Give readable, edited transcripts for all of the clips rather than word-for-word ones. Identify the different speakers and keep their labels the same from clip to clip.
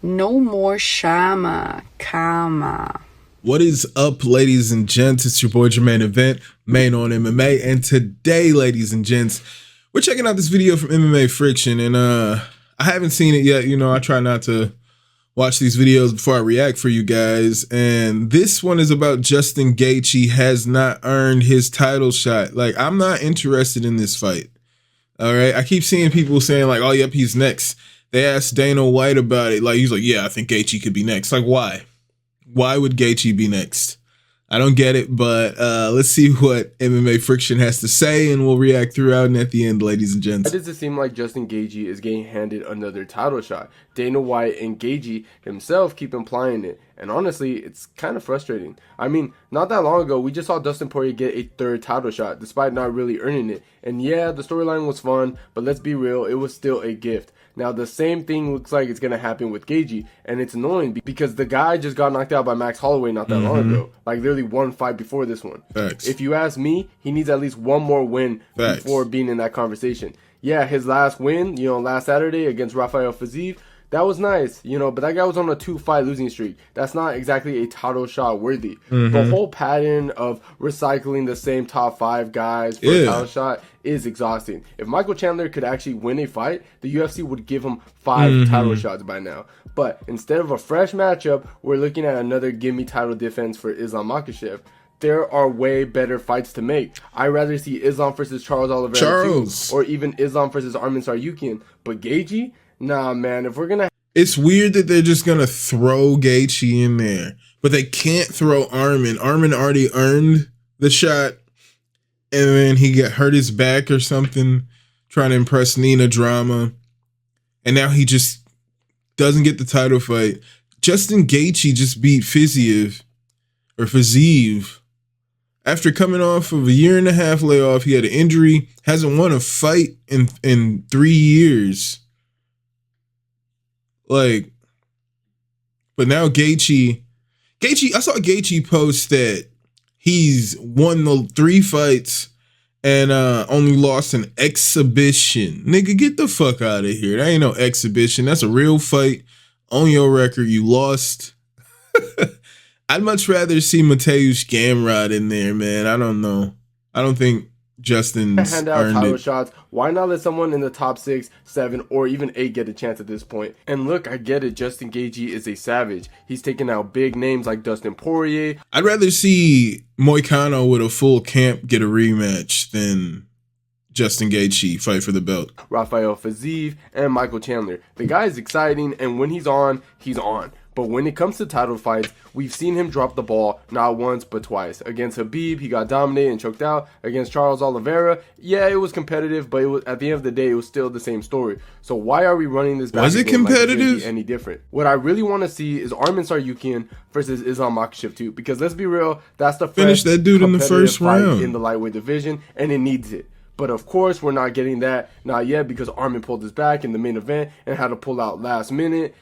Speaker 1: No more Shama, Kama.
Speaker 2: What is up, ladies and gents? It's your boy Jermaine Event, main on MMA, and today, ladies and gents, we're checking out this video from MMA Friction, and I haven't seen it yet. You know, I try not to watch these videos before I react for you guys, and this one is about Justin Gaethje has not earned his title shot. Like, I'm not interested in this fight. All right, I keep seeing people saying like, "Oh, yep, he's next." They asked Dana White about it. Like, he's like, "Yeah, I think Gaethje could be next." Like, why? Why would Gaethje be next? I don't get it, but let's see what MMA Friction has to say, and we'll react throughout and at the end, ladies and gents.
Speaker 3: Why does it seem like Justin Gaethje is getting handed another title shot? Dana White and Gaethje himself keep implying it, and honestly, it's kind of frustrating. I mean, not that long ago, we just saw Dustin Poirier get a third title shot, despite not really earning it. And yeah, the storyline was fun, but let's be real, it was still a gift. Now, the same thing looks like it's going to happen with Gaethje, and it's annoying because the guy just got knocked out by Max Holloway not that long ago. Like, literally one fight before this one.
Speaker 2: Facts.
Speaker 3: If you ask me, he needs at least one more win before being in that conversation. Yeah, his last win, last Saturday against Rafael Fiziev, that was nice, but that guy was on a 2-fight losing streak. That's not exactly a title shot worthy. The whole pattern of recycling the same top 5 guys for a title shot is exhausting. If Michael Chandler could actually win a fight, the UFC would give him 5 title shots by now. But instead of a fresh matchup, we're looking at another gimme title defense for Islam Makhachev. There are way better fights to make. I'd rather see Islam versus Charles Oliveira too, or even Islam versus Arman Tsarukyan. But Gaethje? Nah, man, if we're gonna...
Speaker 2: It's weird that they're just gonna throw Gaethje in there, but they can't throw Arman. Arman already earned the shot, and then he got hurt his back or something, trying to impress Nina Drama, and now he just doesn't get the title fight. Justin Gaethje just beat Fiziev. After coming off of a 1.5 year layoff. He had an injury, hasn't won a fight in 3 years. Like, but now Gaethje, I saw Gaethje post that he's won the 3 fights and only lost an exhibition. Nigga, get the fuck out of here. That ain't no exhibition. That's a real fight. On your record, you lost. I'd much rather see Mateusz Gamrot in there, man. I don't know. I don't think Justin's
Speaker 3: hand out
Speaker 2: earned
Speaker 3: title
Speaker 2: it.
Speaker 3: shots. Why not let someone in the top 6, 7, or even 8 get a chance at this point? And look, I get it. Justin Gaethje is a savage. He's taking out big names like Dustin Poirier.
Speaker 2: I'd rather see Moicano with a full camp get a rematch than Justin Gaethje fight for the belt.
Speaker 3: Rafael Fiziev and Michael Chandler. The guy is exciting, and when he's on, he's on. But when it comes to title fights, we've seen him drop the ball not once but twice. Against Khabib, he got dominated and choked out. Against Charles Oliveira, yeah, it was competitive, but at the end of the day, it was still the same story. So why are we running this back?
Speaker 2: Was it competitive?
Speaker 3: Like any different? What I really want to see is Arman Tsarukyan versus Islam Makhachev too, because let's be real, that's the
Speaker 2: finish that dude in the first round
Speaker 3: in the lightweight division, and it needs it. But of course, we're not getting that, not yet, because Arman pulled his back in the main event and had to pull out last minute,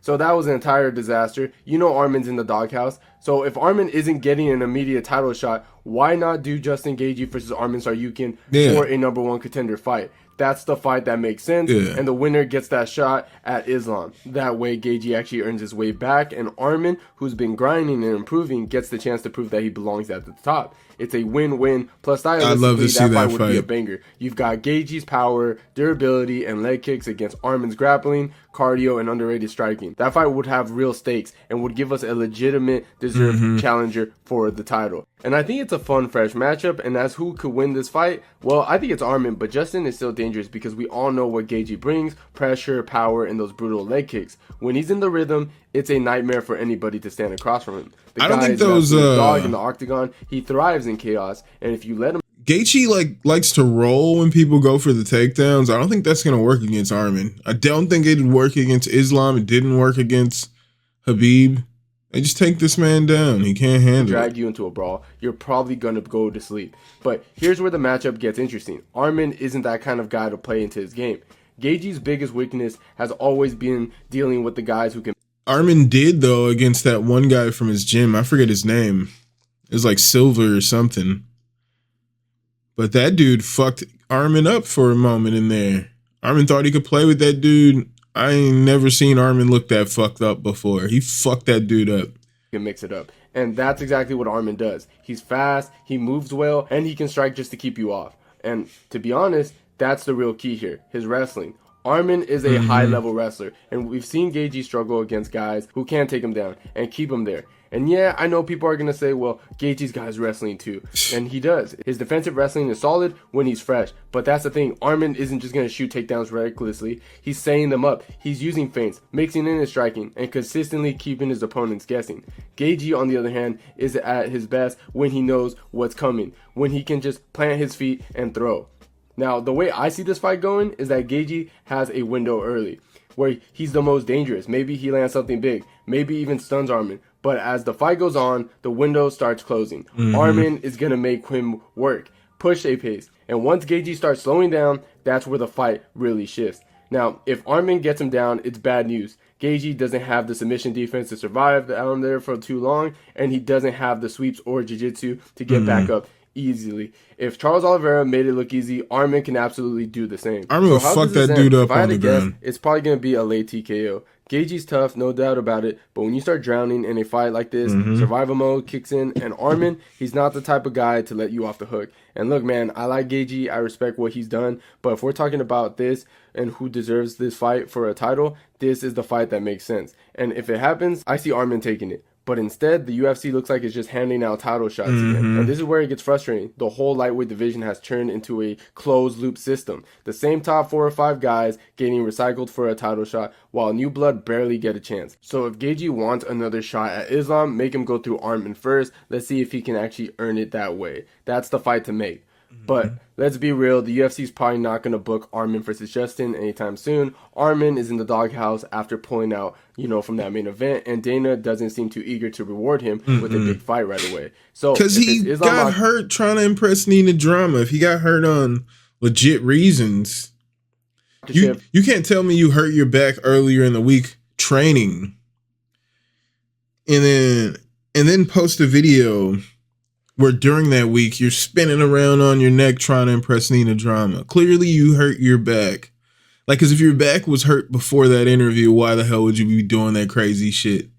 Speaker 3: So that was an entire disaster. Arman's in the doghouse. So if Arman isn't getting an immediate title shot, why not do Justin Gaethje versus Arman Tsarukyan for a #1 contender fight? That's the fight that makes sense, and the winner gets that shot at Islam. That way, Gaethje actually earns his way back, and Arman, who's been grinding and improving, gets the chance to prove that he belongs at the top. It's a win-win. Plus, stylistically, that fight would be a banger. You've got Gaethje's power, durability, and leg kicks against Arman's grappling, cardio, and underrated striking. That fight would have real stakes and would give us a legitimate, deserved challenger for the title. And I think it's a fun, fresh matchup, and as who could win this fight? Well, I think it's Arman, but Justin is still dangerous because we all know what Gaethje brings: pressure, power, and those brutal leg kicks. When he's in the rhythm, it's a nightmare for anybody to stand across from him. The
Speaker 2: I don't think
Speaker 3: is
Speaker 2: those
Speaker 3: dog in the octagon. He thrives in chaos, and if you let him...
Speaker 2: Gaethje likes to roll when people go for the takedowns. I don't think that's gonna work against Arman. I don't think it would work against Islam. It didn't work against Khabib. They just take this man down. He can't handle it.
Speaker 3: Drag you into a brawl, you're probably going to go to sleep. But here's where the matchup gets interesting. Arman isn't that kind of guy to play into his game. Gaethje's biggest weakness has always been dealing with the guys who can...
Speaker 2: Arman did, though, against that one guy from his gym. I forget his name. It was like Silver or something. But that dude fucked Arman up for a moment in there. Arman thought he could play with that dude. I ain't never seen Arman look that fucked up before. He fucked that dude up.
Speaker 3: Can mix it up. And that's exactly what Arman does. He's fast, he moves well, and he can strike just to keep you off. And to be honest, that's the real key here, his wrestling. Arman is a high-level wrestler, and we've seen Gaethje struggle against guys who can't take him down and keep him there. And yeah, I know people are going to say, well, Gaethje's got his wrestling too. And he does. His defensive wrestling is solid when he's fresh. But that's the thing. Arman isn't just going to shoot takedowns recklessly. He's setting them up. He's using feints, mixing in his striking, and consistently keeping his opponents guessing. Gaethje, on the other hand, is at his best when he knows what's coming, when he can just plant his feet and throw. Now, the way I see this fight going is that Gaethje has a window early where he's the most dangerous. Maybe he lands something big, maybe even stuns Arman. But as the fight goes on, the window starts closing. Arman is going to make him work, push a pace. And once Gaethje starts slowing down, that's where the fight really shifts. Now, if Arman gets him down, it's bad news. Gaethje doesn't have the submission defense to survive down there for too long, and he doesn't have the sweeps or jiu-jitsu to get back up easily. If Charles Oliveira made it look easy, Arman can absolutely do the same.
Speaker 2: Arman will fuck that dude up on the ground.
Speaker 3: It's probably going to be a late TKO. Gaethje's tough, no doubt about it, but when you start drowning in a fight like this, survival mode kicks in, and Arman, he's not the type of guy to let you off the hook. And look, man, I like Gaethje, I respect what he's done, but if we're talking about this and who deserves this fight for a title, this is the fight that makes sense. And if it happens, I see Arman taking it. But instead, the UFC looks like it's just handing out title shots again. And this is where it gets frustrating. The whole lightweight division has turned into a closed-loop system. The same top 4 or 5 guys getting recycled for a title shot, while new blood barely get a chance. So if Gaethje wants another shot at Islam, make him go through Arman first. Let's see if he can actually earn it that way. That's the fight to make. But let's be real, the UFC is probably not going to book Arman versus Justin anytime soon. Arman is in the doghouse after pulling out, from that main event, and Dana doesn't seem too eager to reward him with a big fight right away. So
Speaker 2: because he got hurt trying to impress Nina Drama. If he got hurt on legit reasons, you can't tell me you hurt your back earlier in the week training, and then post a video where during that week you're spinning around on your neck trying to impress Nina Drama. Clearly you hurt your back. Because if your back was hurt before that interview, why the hell would you be doing that crazy shit?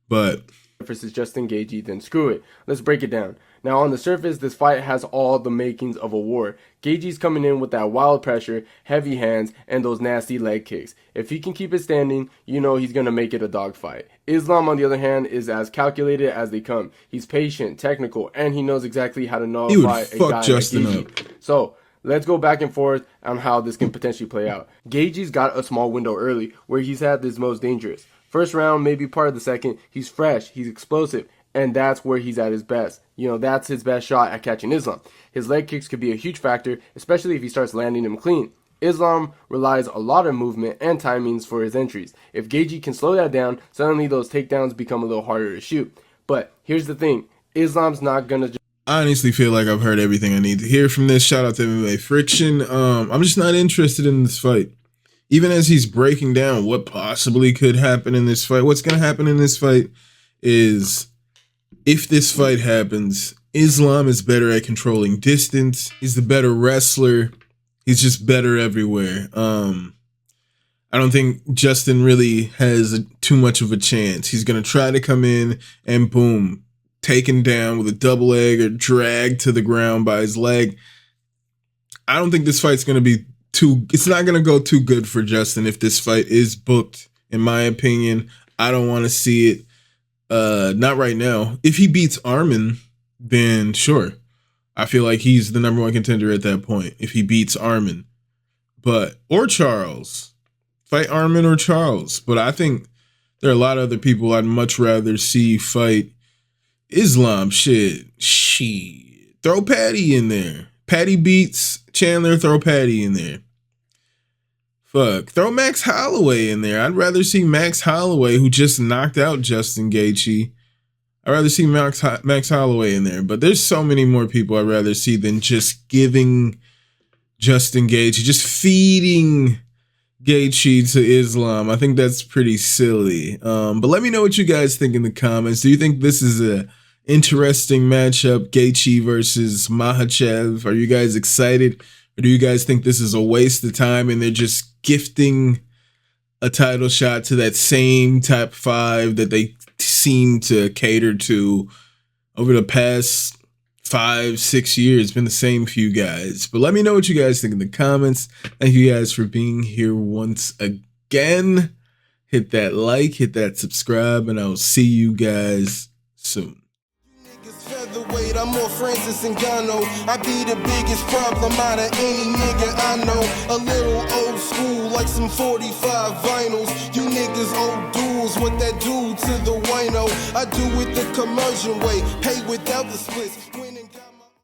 Speaker 2: But
Speaker 3: versus Justin Gaethje, then screw it. Let's break it down. Now, on the surface, this fight has all the makings of a war. Gaethje's coming in with that wild pressure, heavy hands, and those nasty leg kicks. If he can keep it standing, he's going to make it a dogfight. Islam, on the other hand, is as calculated as they come. He's patient, technical, and he knows exactly how to nullify a guy
Speaker 2: Justin
Speaker 3: like Gaethje.
Speaker 2: up.
Speaker 3: So, let's go back and forth on how this can potentially play out. Gaethje's got a small window early where he's had this most dangerous. First round, maybe part of the second, he's fresh, he's explosive, and that's where he's at his best. That's his best shot at catching Islam. His leg kicks could be a huge factor, especially if he starts landing them clean. Islam relies a lot of movement and timings for his entries. If Gaethje can slow that down, suddenly those takedowns become a little harder to shoot. But here's the thing, Islam's not going to
Speaker 2: I honestly feel like I've heard everything I need to hear from this. Shout out to MMA Friction. I'm just not interested in this fight. Even as he's breaking down what possibly could happen in this fight, what's going to happen in this fight is, if this fight happens, Islam is better at controlling distance. He's the better wrestler. He's just better everywhere. I don't think Justin really has too much of a chance. He's going to try to come in and boom, taken down with a double leg or dragged to the ground by his leg. I don't think this fight's going to be it's not going to go too good for Justin if this fight is booked, in my opinion. I don't want to see it. Not right now. If he beats Arman, then sure. I feel like he's the number 1 contender at that point if he beats Arman. Or Charles. Fight Arman or Charles. But I think there are a lot of other people I'd much rather see fight Islam. Shit. Throw Patty in there. Patty beats Chandler, throw Patty in there. Fuck. Throw Max Holloway in there. I'd rather see Max Holloway, who just knocked out Justin Gaethje. I'd rather see Max Holloway in there. But there's so many more people I'd rather see than just giving Justin Gaethje, just feeding Gaethje to Islam. I think that's pretty silly. But let me know what you guys think in the comments. Do you think this is a interesting matchup, Gaethje versus Makhachev? Are you guys excited? Or do you guys think this is a waste of time and they're just gifting a title shot to that same top 5 that they seem to cater to over the past 5-6 years. It's been the same few guys. But let me know what you guys think in the comments. Thank you guys for being here once again. Hit that like, hit that subscribe, and I will see you guys soon.
Speaker 4: Featherweight, I'm more Francis Ngannou. I be the biggest problem out of any nigga I know. A little old school, like some 45 vinyls. You niggas old duels, what that do to the wino? I do it the commercial way, pay without the splits.